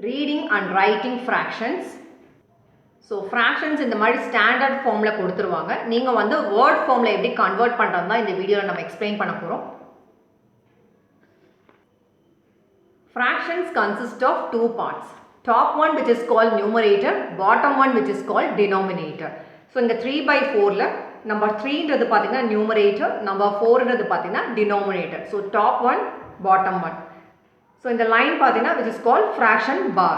reading and writing fractions. So fractions இந்த மாதிரி standard ஃபார்மில் கொடுத்துருவாங்க. நீங்கள் வந்து வேர்ட் ஃபார்மில் எப்படி கன்வெர்ட் பண்ணுறது தான் இந்த வீடியோவில் நம்ம எக்ஸ்பிளைன் பண்ண போகிறோம். Fractions consist of two parts. Top one which is called numerator, bottom one which is called denominator. So இந்த 3/4ல number 3ன்றது பார்த்தீங்கன்னா numerator, number 4ன்றது பார்த்தீங்கன்னா denominator. So top one, bottom one. So இந்த line பார்த்தீங்கன்னா which is called fraction bar.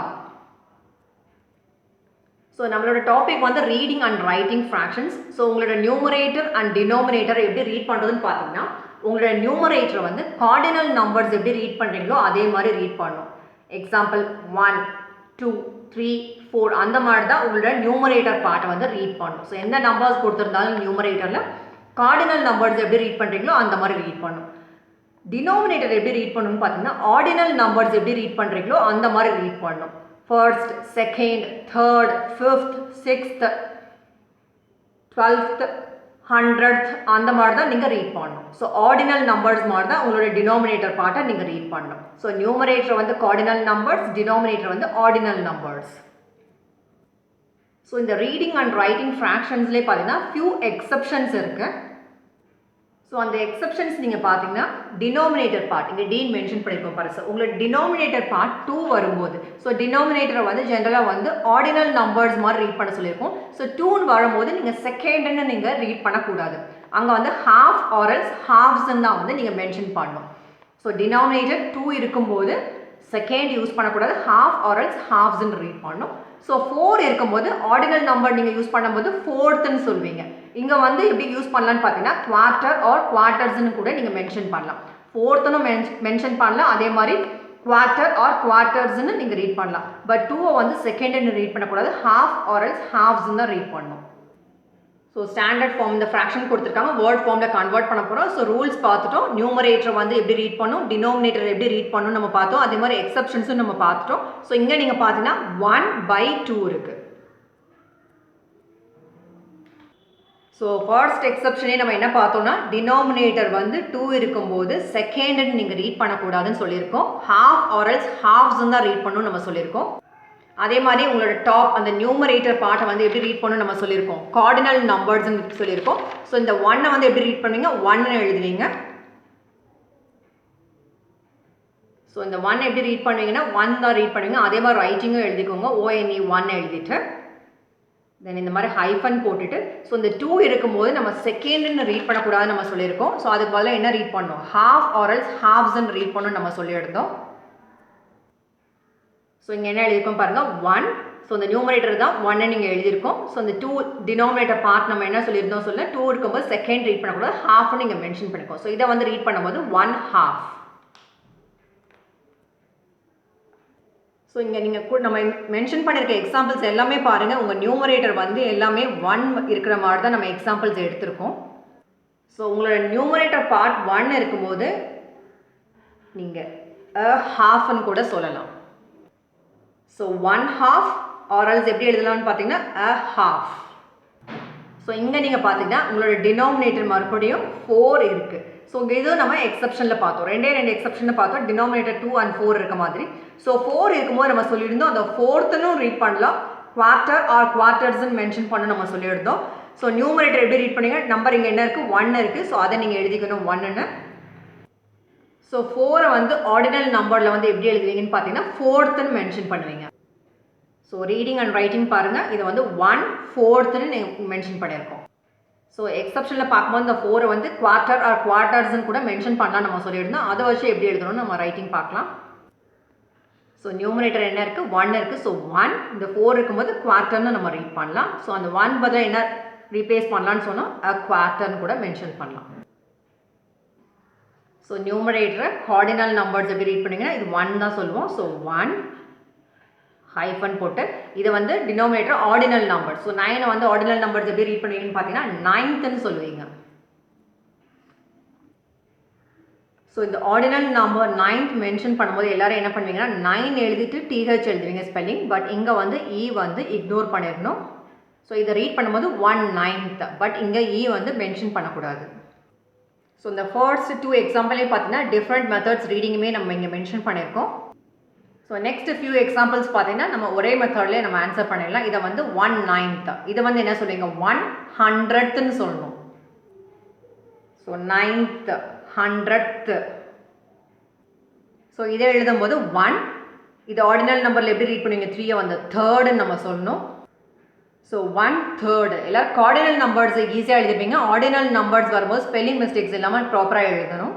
So நம்மளோட topic வந்து reading and writing fractions. So உங்களோட numerator and denominator எப்படி read பண்ணுறதுன்னு பார்த்தீங்கன்னா, உங்களோட நியூமரேட்டரை வந்து கார்டினல் நம்பர்ஸ் எப்படி ரீட் பண்ணுறீங்களோ அதே மாதிரி ரீட் பண்ணணும். எக்ஸாம்பிள் 1, 2, 3, 4 அந்த மாதிரி தான் உங்களோட நியூமரேட்டர் பார்ட்டை வந்து ரீட் பண்ணணும். ஸோ எந்த நம்பர்ஸ் கொடுத்துருந்தாலும் நியூமரேட்டரில் கார்டினல் நம்பர்ஸ் எப்படி ரீட் பண்ணுறீங்களோ அந்த மாதிரி ரீட் பண்ணணும். டினோமினேட்டர் எப்படி ரீட் பண்ணணும்னு பார்த்தீங்கன்னா, ஆர்டினல் நம்பர்ஸ் எப்படி ரீட் பண்ணுறீங்களோ அந்த மாதிரி ரீட் பண்ணணும். First, second, third, fifth, sixth, 12th, 100th அந்த மாதிரி தான் நீங்கள் ரீட் பண்ணணும். ஸோ ஆர்டினல் நம்பர்ஸ் மாதிரி தான் உங்களோட டினோமினேட்டர் பார்ட்டை நீங்கள் ரீட் பண்ணணும். ஸோ நியூமரேட்டர் வந்து கார்டினல் நம்பர்ஸ், டினோமினேட்டர் வந்து ஆர்டினல் நம்பர்ஸ். ஸோ இந்த ரீடிங் அண்ட் ரைட்டிங் ஃப்ராக்ஷன்ஸ்லேயே பார்த்தீங்கன்னா ஃபியூ எக்ஸப்ஷன்ஸ் இருக்குது. ஸோ அந்த எக்ஸப்ஷன்ஸ் நீங்கள் பார்த்தீங்கன்னா டினோமினேட்டர் பார்ட் இங்கே டீன் மென்ஷன் பண்ணியிருக்கோம் பாருங்க. சார் உங்களோட டினோமினேட்டர் பார்ட் 2 வரும்போது, ஸோ டினோமினேட்டரை வந்து ஜென்ரலாக வந்து ஆர்டினல் நம்பர்ஸ் மாதிரி ரீட் பண்ண சொல்லியிருக்கோம். ஸோ 2ன்னு வரும்போது நீங்கள் செகண்டுன்னு நீங்கள் ரீட் பண்ணக்கூடாது. அங்கே வந்து ஹாஃப் ஆர்எல்ஸ் ஹாஃப்ஸ்ன்னு தான் வந்து நீங்கள் மென்ஷன் பண்ணணும். ஸோ டினோமினேட்டர் 2 இருக்கும்போது செகண்ட் யூஸ் பண்ணக்கூடாது, ஹாஃப் ஆர்எல்ஸ் ஹாஃப்ஸ்ன்னு ரீட் பண்ணணும். ஸோ 4 இருக்கும்போது ஆர்டினல் நம்பர் நீங்கள் யூஸ் பண்ணும்போது ஃபோர்த்துன்னு சொல்வீங்க. இங்கே வந்து எப்படி யூஸ் பண்ணலான்னு பார்த்தீங்கன்னா குவார்ட்டர் ஆர் குவார்ட்டர்ஸ்ன்னு கூட நீங்கள் மென்ஷன் பண்ணலாம். ஃபோர்த்துன்னு மென்ஷன் பண்ணலாம், அதே மாதிரி குவார்ட்டர் ஆர் குவார்ட்டர்ஸ்ன்னு நீங்கள் ரீட் பண்ணலாம். பட் 2வை வந்து செகண்டுன்னு ரீட் பண்ணக்கூடாது, ஹாஃப் ஆர்எல்ஸ் ஹாஃப்ஸ்ன்னு தான் ரீட் பண்ணணும். ஸோ ஸ்டாண்டர்ட் ஃபார்ம் இந்த ஃப்ராக்ஷன் கொடுத்துருக்காங்க, வேர்ட் ஃபார்மில் கன்வெர்ட் பண்ண போகிறோம். ஸோ ரூல்ஸ் பார்த்துட்டோம், நியூமரேட்டர் வந்து எப்படி ரீட் பண்ணணும், டினோமினேட்டர் எப்படி ரீட் பண்ணணும் நம்ம பார்த்தோம். அதே மாதிரி எக்ஸப்ஷன்ஸும் நம்ம பார்த்துட்டோம். ஸோ இங்கே நீங்கள் பார்த்தீங்கன்னா 1/2 இருக்குது. ஸோ ஃபர்ஸ்ட் எக்ஸப்ஷனே நம்ம என்ன பார்த்தோம்னா, டினோமினேட்டர் வந்து 2 இருக்கும்போது செகண்டுன்னு நீங்கள் ரீட் பண்ணக்கூடாதுன்னு சொல்லியிருக்கோம். ஹாஃப் ஆர்எல்ஸ் ஹாஃப்ஸ்ன்னு தான் ரீட் பண்ணணும்னு நம்ம சொல்லியிருக்கோம். அதே மாதிரி உங்களோட டாப் அந்த நியூமரேட்டர் பார்ட்டை வந்து எப்படி ரீட் பண்ணணும் நம்ம சொல்லியிருக்கோம், கார்டினல் நம்பர்ஸ்ன்னு சொல்லியிருக்கோம். ஸோ இந்த 1ஐ வந்து எப்படி ரீட் பண்ணுவீங்க, 1ன்னு எழுதுவீங்க. ஸோ இந்த 1 எப்படி ரீட் பண்ணுவீங்கன்னா 1 தான் ரீட் பண்ணுவீங்க. அதே மாதிரி ரைட்டிங்கும் எழுதிக்கோங்க, ONE 1 எழுதிட்டு தென் இந்த மாதிரி ஹைஃபன் போட்டுட்டு. ஸோ இந்த 2 இருக்கும்போது நம்ம செகண்டுன்னு ரீட் பண்ணக்கூடாதுன்னு நம்ம சொல்லியிருக்கோம். ஸோ அதுக்கு பதிலாக என்ன ரீட் பண்ணணும், ஹாஃப் ஆர்எல்ஸ் ஹாஃப்ஸ்ன்னு ரீட் பண்ணணும்னு நம்ம சொல்லியிருந்தோம். ஸோ இங்கே என்ன எழுதியிருக்கோம் பாருங்கள், 1. ஸோ இந்த நியூமரேட்டர் தான் 1 நீங்கள் எழுதியிருக்கோம். ஸோ இந்த 2 டினோமினேட்டர் பார்ட் நம்ம என்ன சொல்லியிருந்தோம் சொல்ல, 2 இருக்கும்போது செகண்ட் ரீட் பண்ணக்கூடாது, ஹாஃப்னு நீங்கள் மென்ஷன் பண்ணிக்கோம். ஸோ இதை வந்து ரீட் பண்ணும்போது 1/2. ஸோ இங்கே நீங்கள் நம்ம மென்ஷன் பண்ணியிருக்க எக்ஸாம்பிள்ஸ் எல்லாமே பாருங்கள், உங்கள் நியூமரேட்டர் வந்து எல்லாமே 1 இருக்கிற மாதிரி தான் நம்ம எக்ஸாம்பிள்ஸ் எடுத்திருக்கோம். ஸோ உங்களோட நியூமரேட்டர் பார்ட் 1 இருக்கும்போது நீங்கள் ஹாஃப்னு கூட சொல்லலாம். ஸோ 1/2 ஆர்எல்ஸ் எப்படி எழுதலாம்னு பார்த்தீங்கன்னா ½ ஸோ இங்கே நீங்கள் பார்த்தீங்கன்னா உங்களோட டினோமினேட்டர் மறுபடியும் 4 இருக்குது. ஸோ இதுவும் நம்ம எக்ஸப்ஷனில் பார்த்தோம், 2 எக்ஸப்ஷனில் பார்த்தோம், டினோமினேட்டர் 2 and 4 இருக்க மாதிரி. ஸோ 4 இருக்கும்போது நம்ம சொல்லியிருந்தோம் அந்த 4த்துன்னு ரீட் பண்ணலாம், குவார்ட்டர் ஆர் குவார்ட்டர்ஸ்ன்னு மென்ஷன் பண்ண நம்ம சொல்லியிருந்தோம். ஸோ நியூமரேட்டர் எப்படி ரீட் பண்ணீங்க, நம்பர் இங்கே என்ன இருக்குது, 1 இருக்குது. ஸோ அதை நீங்கள் எழுதிக்கணும் 1ன்னு. ஸோ 4ஐ வந்து ஆர்டினல் நம்பரில் வந்து எப்படி எழுதுவீங்கன்னு பார்த்தீங்கன்னா 4த்துன்னு மென்ஷன் பண்ணுவீங்க. ஸோ ரீடிங் அண்ட் ரைட்டிங் பாருங்கள், இதை வந்து 1/4ன்னு மென்ஷன் பண்ணியிருக்கோம். ஸோ எக்ஸப்ஷனில் பார்க்கும்போது இந்த 4ஐ வந்து குவார்ட்டர் ஆர் குவார்ட்டர்ஸ்ன்னு கூட மென்ஷன் பண்ணலாம் நம்ம சொல்லியிருந்தோம். அதை வச்சு எப்படி எழுதணும்னு நம்ம ரைட்டிங் பார்க்கலாம். ஸோ நியூமரேட்டர் என்ன இருக்குது, 1 இருக்குது. ஸோ 1 இந்த 4 இருக்கும்போது குவார்ட்டர்னு நம்ம ரீட் பண்ணலாம். ஸோ அந்த 1 பதிலாக என்ன ரீப்ளேஸ் பண்ணலான்னு சொன்னால் குவார்ட்டர்னு கூட மென்ஷன் பண்ணலாம். ஸோ நியூமரேட்டரை கார்டினல் நம்பர்ஸ் எப்படி ரீட் பண்ணிங்கன்னா இது 1 தான் சொல்லுவோம். ஸோ 1 ஹைஃபன் போட்டு இதை வந்து டினோமினேட்டர் ஆர்டினல் நம்பர். ஸோ 9 வந்து ஆர்டினல் நம்பர்ஸ் எப்படி ரீட் பண்ணுவீங்கன்னு பார்த்தீங்கன்னா 9ன்னு சொல்லுவீங்க. ஸோ இந்த ஆர்டினல் நம்பர் 9th மென்ஷன் பண்ணும்போது எல்லாரும் என்ன பண்ணுவீங்கன்னா 9 எழுதிட்டு TH எழுதுவீங்க ஸ்பெல்லிங். பட் இங்கே வந்து E வந்து இக்னோர் பண்ணிடணும். ஸோ இதை ரீட் பண்ணும்போது 1/9, பட் இங்கே E வந்து மென்ஷன் பண்ணக்கூடாது. ஸோ இந்த ஃபர்ஸ்ட் 2 எக்ஸாம்பிளே பார்த்தீங்கன்னா டிஃப்ரெண்ட் மெத்தட்ஸ் ரீடிங்குமே நம்ம இங்கே மென்ஷன் பண்ணியிருக்கோம். ஸோ நெக்ஸ்ட் ஃபியூ எக்ஸாம்பிள்ஸ் பார்த்தீங்கன்னா நம்ம ஒரே மெத்தட்லேயே நம்ம ஆன்சர் பண்ணிடலாம். இதை வந்து 1/9 இதை வந்து என்ன சொல்லுவீங்க 1/100ன்னு சொல்லணும். So 9th 100th. ஸோ இதை எழுதும்போது 1 இது ஆர்டினல் நம்பரில் எப்படி ரீட் பண்ணுவீங்க 3 வந்து தேர்டுன்னு நம்ம சொல்லணும். ஸோ 1/3 எல்லோரும் கார்டினல் நம்பர்ஸ் ஈஸியாக எழுதிப்பீங்க. ஆர்டினல் நம்பர்ஸ் வரும்போது ஸ்பெல்லிங் மிஸ்டேக்ஸ் இல்லாமல் ப்ராப்பராக எழுதணும்.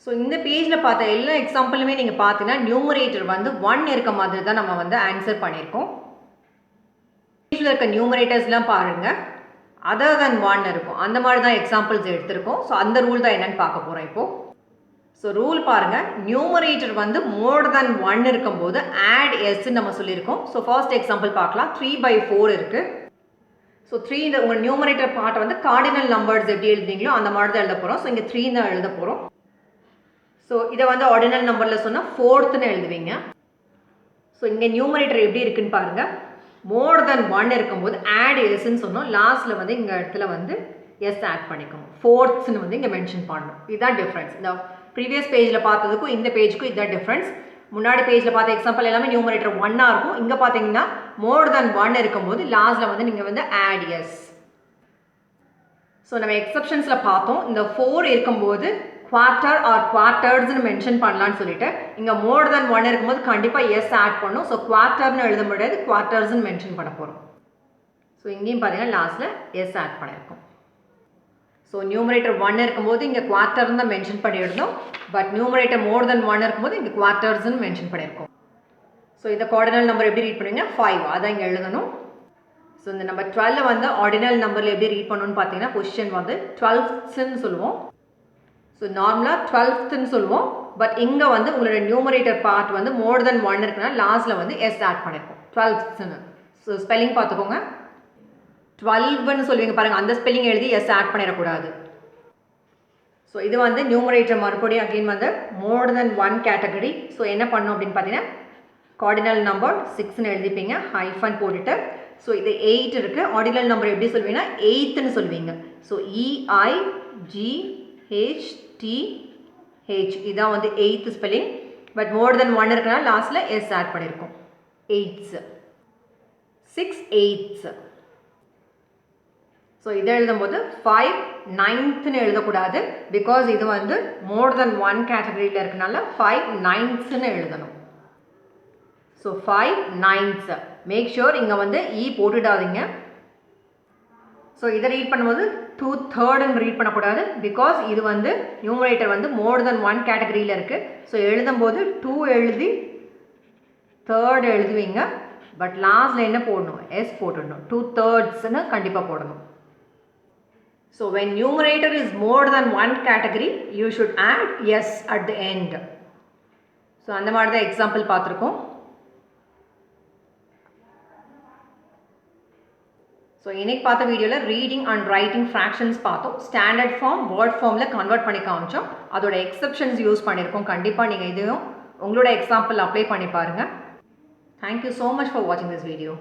ஸோ இந்த பேஜில் பார்த்த எல்லா எக்ஸாம்பிளுமே நீங்கள் பார்த்தீங்கன்னா நியூமரேட்டர் வந்து 1 இருக்க மாதிரி தான் நம்ம வந்து ஆன்சர் பண்ணியிருக்கோம். பேஜில் இருக்க நியூமரேட்டர்ஸ்லாம் பாருங்கள் அதர் தென் 1 இருக்கும். அந்த மாதிரி தான் எக்ஸாம்பிள்ஸ் எடுத்திருக்கோம். ஸோ அந்த ரூல் தான் என்னென்னு பார்க்க போகிறோம் இப்போது. ஸோ ரூல் பாருங்கள், நியூமரேட்டர் வந்து மோர் தென் 1 இருக்கும்போது ஆட் எஸ்ன்னு நம்ம சொல்லியிருக்கோம். ஸோ ஃபர்ஸ்ட் எக்ஸாம்பிள் பார்க்கலாம். 3/4 இருக்குது. ஸோ 3 இந்த உங்கள் நியூமரேட்டர் பார்ட்டை வந்து கார்டினல் நம்பர்ஸ் எப்படி எழுதுனீங்களோ அந்த மாதிரி தான் எழுத போகிறோம். ஸோ இங்கே 3 தான் எழுத போகிறோம். ஸோ இதை வந்து ஆர்டினல் நம்பரில் சொன்னால் 4th எழுதுவீங்க. ஸோ இங்கே நியூமரேட்டர் எப்படி இருக்குன்னு பாருங்கள். மோர் தென் 1 இருக்கும்போது ஆட் எஸ்ன்னு சொன்னோம். லாஸ்ட்டில் வந்து இங்கே இடத்துல வந்து எஸ் ஆட் பண்ணிக்கணும். 4th வந்து இங்கே மென்ஷன் பண்ணணும். இதுதான் டிஃப்ரென்ஸ். இந்த ப்ரீவியஸ் பேஜில் பார்த்ததுக்கும் இந்த பேஜுக்கும் இதுதான் டிஃப்ரென்ஸ். முன்னாடி பேஜில் பார்த்த எக்ஸாம்பிள் எல்லாமே நியூமரேட்டர் 1 இருக்கும். இங்கே பார்த்தீங்கன்னா மோர் தென் 1 இருக்கும்போது லாஸ்ட்டில் வந்து நீங்கள் வந்து ஆட் எஸ். ஸோ நம்ம எக்ஸப்ஷன்ஸில் பார்த்தோம். இந்த 4 இருக்கும்போது குவார்ட்டர் ஆர் குவார்ட்டர்ஸ்னு மென்ஷன் பண்ணலான்னு சொல்லிட்டு இங்கே மோர் தென் 1 இருக்கும்போது கண்டிப்பாக எஸ் ஆட் பண்ணும். ஸோ குவார்ட்டர்னு எழுத முடியாது, குவார்ட்டர்ஸ்னு மென்ஷன் பண்ண போகிறோம். ஸோ இங்கேயும் பார்த்தீங்கன்னா லாஸ்ட்டில் எஸ் ஆட் பண்ணியிருக்கோம். ஸோ நியூமரேட்டர் 1 இருக்கும்போது இங்கே குவார்ட்டர்னு தான் மென்ஷன் பண்ணியிருந்தோம். பட் நியூமரேட்டர் மோர் தென் 1 இருக்கும்போது இங்கே குவார்ட்டர்ஸ்னு மென்ஷன் பண்ணியிருக்கோம். ஸோ இந்த கார்டினல் நம்பர் எப்படி ரீட் பண்ணுவீங்க 5 அதான் இங்கே எழுதணும். ஸோ இந்த நம்பர் 12 வந்து ஆர்டினல் நம்பரில் எப்படி ரீட் பண்ணணும்னு பார்த்தீங்கன்னா பொசிஷன் வந்து 12th சொல்லுவோம். ஸோ நார்மலாக 12th சொல்லுவோம். பட் இங்கே வந்து உங்களோட நியூமரேட்டர் பார்ட் வந்து மோர் தென் 1 இருக்குன்னா லாஸ்ட்டில் வந்து எஸ் ஆட் பண்ணியிருக்கோம் 12th. ஸோ ஸ்பெல்லிங் பார்த்துக்கோங்க. 12ன்னு சொல்லுவீங்க பாருங்கள், அந்த ஸ்பெல்லிங் எழுதி எஸ் ஆட் பண்ணிடக்கூடாது. ஸோ இது வந்து நியூமரேட்டர் மறுபடியும் அகெயின் வந்து மோர் தென் 1 கேட்டகரி. ஸோ என்ன பண்ணணும் அப்படின்னு பார்த்தீங்கன்னா கார்டினல் நம்பர் 6ன்னு எழுதிப்பீங்க ஹைஃபன் போட்டுட்டு. ஸோ இது 8 இருக்குது. ஆர்டினல் நம்பர் எப்படி சொல்லுவீங்கன்னா 8ன்னு சொல்லுவீங்க. ஸோ EIGHTH இதான் வந்து 8th ஸ்பெல்லிங். பட் மோர் தென் 1 இருக்குன்னா லாஸ்ட்டில் எஸ் ஆட் பண்ணியிருக்கோம். 8s 6/8. ஸோ இதை எழுதும்போது 5/9ன்னு எழுதக்கூடாது. பிகாஸ் இது வந்து மோர் தென் 1 கேட்டகரியில் இருக்கனால 5/9ன்னு எழுதணும். ஸோ 5/9. மேக் ஷுர் இங்கே வந்து போட்டுடாதீங்க. ஸோ இதை ரீட் பண்ணும்போது 2/3ன்னு ரீட் பண்ணக்கூடாது. பிகாஸ் இது வந்து நியூமரேட்டர் வந்து மோர் தென் 1 கேட்டகரியில் இருக்குது. ஸோ எழுதும்போது 2 எழுதி 3rd எழுதுவீங்க. பட் லாஸ்ட்டில் என்ன போடணும் எஸ் போட்டுடணும். 2/3ன்னு கண்டிப்பாக போடணும். So when numerator is more than 1 category, you should add yes at the end. So அந்த மாதிரி தான் எக்ஸாம்பிள் பார்த்துருக்கோம். ஸோ இன்னைக்கு பார்த்த வீடியோவில் ரீடிங் அண்ட் ரைட்டிங் ஃப்ராக்ஷன்ஸ் பார்த்தோம். ஸ்டாண்டர்ட் ஃபார்ம் வேர்ட் ஃபார்மில் கன்வெர்ட் பண்ணி காமிச்சோம். அதோட எக்ஸப்ஷன்ஸ் யூஸ் பண்ணியிருக்கோம். கண்டிப்பாக நீங்கள் இதையும் உங்களோட எக்ஸாம்பிள் அப்ளை பண்ணி பாருங்கள். தேங்க்யூ ஸோ மச் ஃபார் வாட்சிங் திஸ் வீடியோ.